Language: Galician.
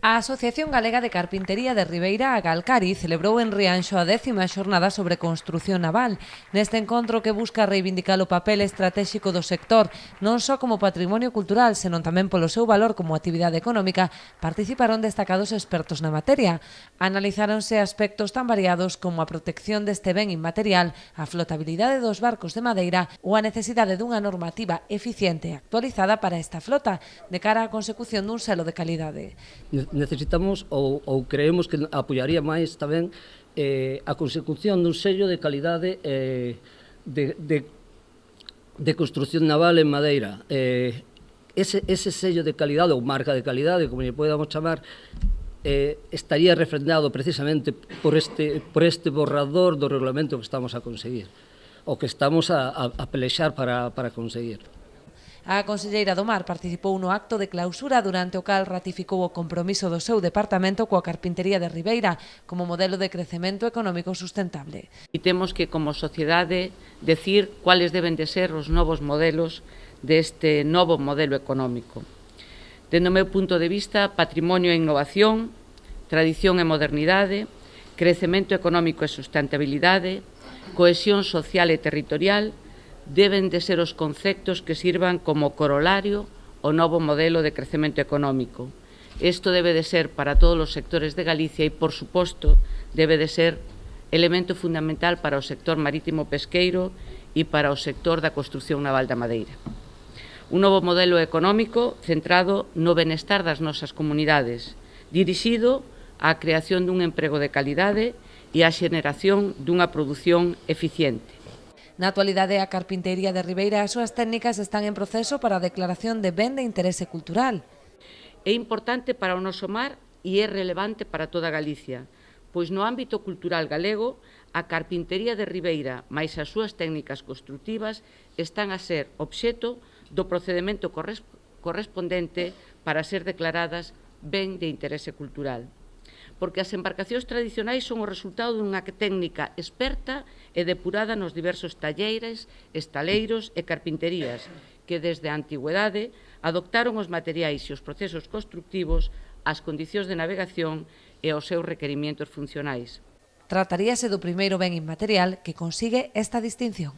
A Asociación Galega de Carpintería de Ribeira, a Galcari, celebrou en Rianxo a 10ª xornada sobre construción naval. Neste encontro que busca reivindicar o papel estratégico do sector, non só como patrimonio cultural, senón tamén polo seu valor como actividade económica, participaron destacados expertos na materia. Analizáronse aspectos tan variados como a protección deste ben inmaterial, a flotabilidade dos barcos de madeira ou a necesidade dunha normativa eficiente e actualizada para esta flota, de cara á consecución dun selo de calidade. Necesitamos ou creemos que apoiaría máis tamén a consecución dun sello de calidade de construción naval en madeira. Ese sello de calidade ou marca de calidade, como lle podamos chamar, estaría refrendado precisamente por este borrador do regulamento que estamos a conseguir, o que estamos a pelexar para conseguir. A conselleira do Mar participou no acto de clausura durante o cal ratificou o compromiso do seu departamento coa carpintería de Ribeira como modelo de crecemento económico sustentable. E temos que, como sociedade, decir cuáles deben de ser os novos modelos deste novo modelo económico. Dende o meu punto de vista, patrimonio e innovación, tradición e modernidade, crecemento económico e sustentabilidade, cohesión social e territorial, deben de ser os conceptos que sirvan como corolario ao novo modelo de crecemento económico. Isto debe de ser para todos os sectores de Galicia e, por suposto, debe de ser elemento fundamental para o sector marítimo pesqueiro e para o sector da construción naval da madeira. Un novo modelo económico centrado no benestar das nosas comunidades, dirixido á creación dun emprego de calidade e á xeneración dunha produción eficiente. Na actualidade, a carpintería de Ribeira e as súas técnicas están en proceso para a declaración de ben de interese cultural. É importante para o noso mar e é relevante para toda Galicia, pois no ámbito cultural galego, a carpintería de Ribeira máis as súas técnicas construtivas están a ser obxeto do procedemento correspondente para ser declaradas ben de interese cultural. Porque as embarcacións tradicionais son o resultado dunha técnica experta e depurada nos diversos talleres, estaleiros e carpinterías que desde a antigüedade adoptaron os materiais e os procesos constructivos, as condicións de navegación e os seus requerimientos funcionais. Trataríase do primeiro ben inmaterial que consigue esta distinción.